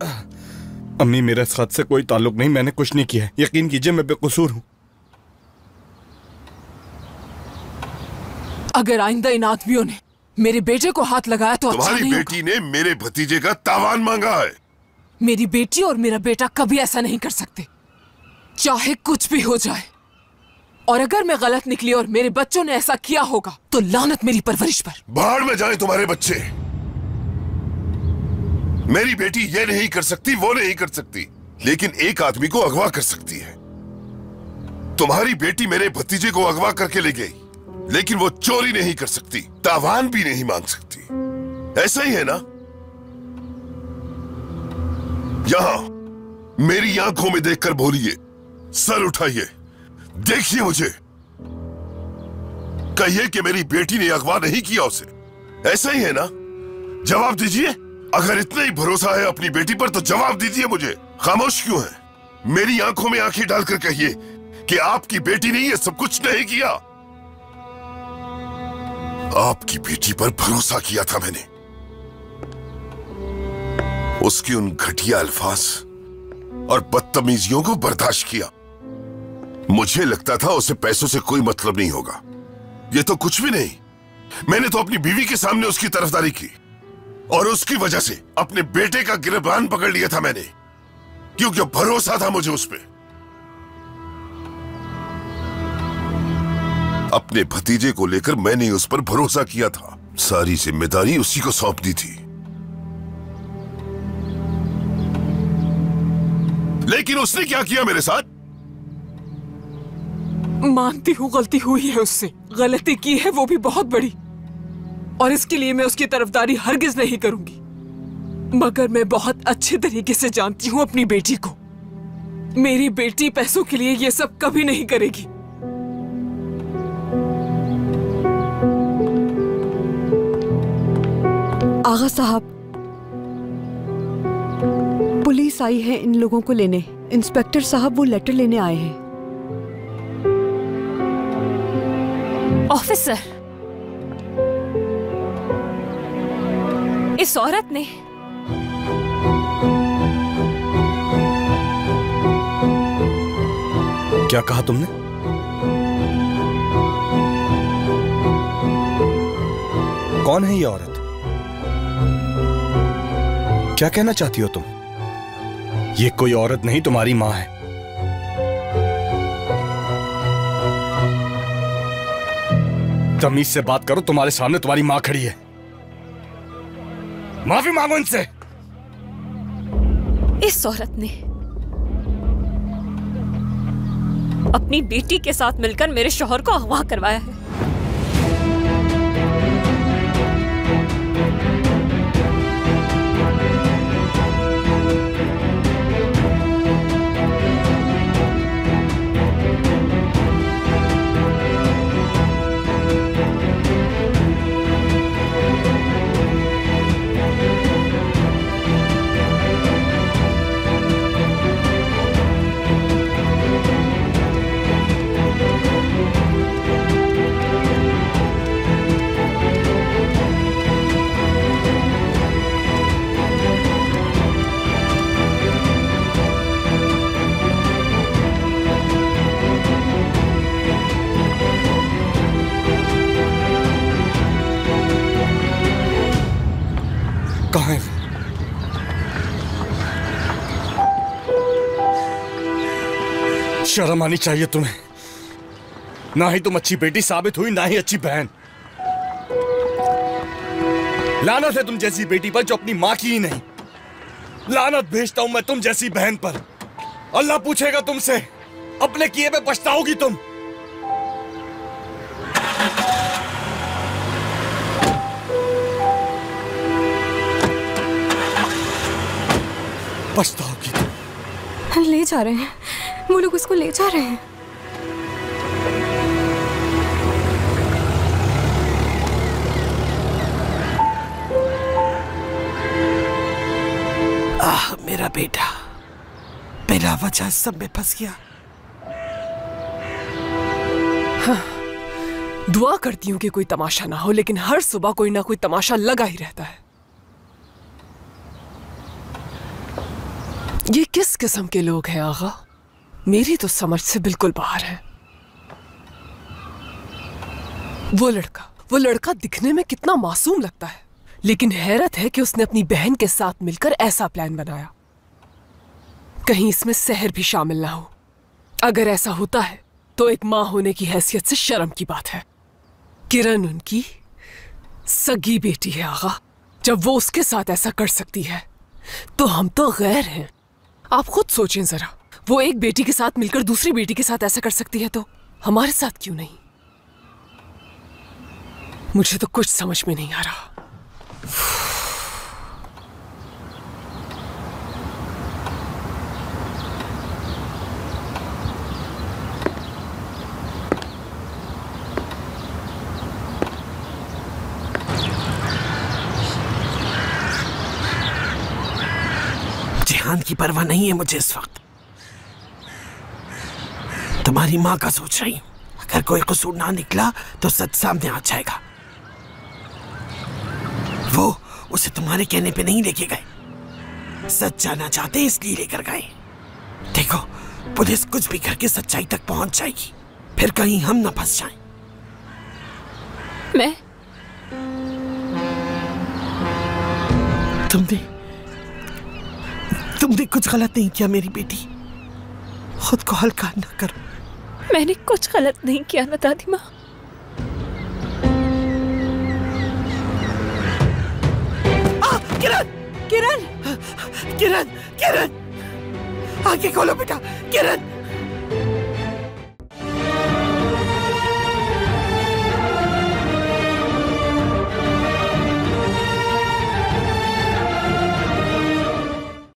अम्मी, मेरा इस खत से कोई ताल्लुक नहीं, मैंने कुछ नहीं किया है। यकीन कीजिए मैं बेकसूर हूँ। अगर आइंदा इन आदमियों ने मेरे बेटे को हाथ लगाया तो अच्छा नहीं होगा। तुम्हारी बेटी ने मेरे भतीजे का तावान मांगा है। मेरी बेटी और मेरा बेटा कभी ऐसा नहीं कर सकते, चाहे कुछ भी हो जाए। और अगर मैं गलत निकली और मेरे बच्चों ने ऐसा किया होगा तो लानत मेरी परवरिश पर। बाहर में जाए तुम्हारे बच्चे। मेरी बेटी ये नहीं कर सकती, वो नहीं कर सकती, लेकिन एक आदमी को अगवा कर सकती है। तुम्हारी बेटी मेरे भतीजे को अगवा करके ले गई, लेकिन वो चोरी नहीं कर सकती, तावान भी नहीं मांग सकती। ऐसा ही है ना? यहां मेरी आंखों में देखकर बोलिए, सर उठाइए, देखिए मुझे, कहिए कि मेरी बेटी ने अगवा नहीं किया उसे। ऐसा ही है ना? जवाब दीजिए। अगर इतना ही भरोसा है अपनी बेटी पर तो जवाब दीजिए मुझे। खामोश क्यों है? मेरी आंखों में आंखें डालकर कहिए कि आपकी बेटी ने ये सब कुछ नहीं किया। आपकी बेटी पर भरोसा किया था मैंने, उसकी उन घटिया अल्फाज और बदतमीजियों को बर्दाश्त किया। मुझे लगता था उसे पैसों से कोई मतलब नहीं होगा। ये तो कुछ भी नहीं। मैंने तो अपनी बीवी के सामने उसकी तरफदारी की और उसकी वजह से अपने बेटे का गिरबान पकड़ लिया था मैंने, क्योंकि भरोसा था मुझे उस पर। अपने भतीजे को लेकर मैंने उस पर भरोसा किया था, सारी जिम्मेदारी उसी को सौंप दी थी। लेकिन उसने क्या किया मेरे साथ? मानती हूँ गलती हुई है उससे, गलती की है वो भी बहुत बड़ी, और इसके लिए मैं उसकी तरफदारी हरगिज नहीं करूंगी। मगर मैं बहुत अच्छे तरीके से जानती हूँ अपनी बेटी को। मेरी बेटी पैसों के लिए ये सब कभी नहीं करेगी। आगा साहब, पुलिस आई है इन लोगों को लेने। इंस्पेक्टर साहब वो लेटर लेने आए हैं। ऑफिसर, इस औरत ने क्या कहा तुमने? कौन है ये औरत? क्या कहना चाहती हो तुम? ये कोई औरत नहीं, तुम्हारी मां है। तमीज से बात करो, तुम्हारे सामने तुम्हारी मां खड़ी है। माफी मांगो इनसे। इस औरत ने अपनी बेटी के साथ मिलकर मेरे शौहर को अगवा करवाया है। कहाँ है? शर्म आनी चाहिए तुम्हें। ना ही तुम अच्छी बेटी साबित हुई, ना ही अच्छी बहन। लानत है तुम जैसी बेटी पर जो अपनी मां की ही नहीं। लानत भेजता हूं मैं तुम जैसी बहन पर। अल्लाह पूछेगा तुमसे, अपने किए पे पछताओगी तुम। पछताओगी तुम। ले जा रहे हैं, वो लोग उसको ले जा रहे हैं। आह, मेरा बेटा बिना वजह सब में फंस गया। हाँ, दुआ करती हूँ कि कोई तमाशा ना हो, लेकिन हर सुबह कोई ना कोई तमाशा लगा ही रहता है। ये किस किस्म के लोग हैं आगा? मेरी तो समझ से बिल्कुल बाहर है। वो लड़का दिखने में कितना मासूम लगता है, लेकिन हैरत है कि उसने अपनी बहन के साथ मिलकर ऐसा प्लान बनाया। कहीं इसमें सहर भी शामिल ना हो। अगर ऐसा होता है तो एक मां होने की हैसियत से शर्म की बात है। किरण उनकी सगी बेटी है आगा। जब वो उसके साथ ऐसा कर सकती है तो हम तो गैर हैं। आप खुद सोचें जरा, वो एक बेटी के साथ मिलकर दूसरी बेटी के साथ ऐसा कर सकती है तो हमारे साथ क्यों नहीं? मुझे तो कुछ समझ में नहीं आ रहा। जिहान की परवाह नहीं है मुझे इस वक्त। तुम्हारी माँ का सोच रही हूं। अगर कोई कसूर ना निकला तो सच सामने आ जाएगा। वो उसे तुम्हारे कहने पे नहीं लेके गए, सच जानना चाहते इसलिए लेकर गए। देखो, पुलिस कुछ भी करके सच्चाई तक पहुंच जाएगी, फिर कहीं हम ना फंस जाएं। मैं तुमने कुछ गलत नहीं किया मेरी बेटी। खुद को हल्का ना करो। मैंने कुछ गलत नहीं किया ना दादी माँ। किरण, आंखें खोलो बेटा। किरण,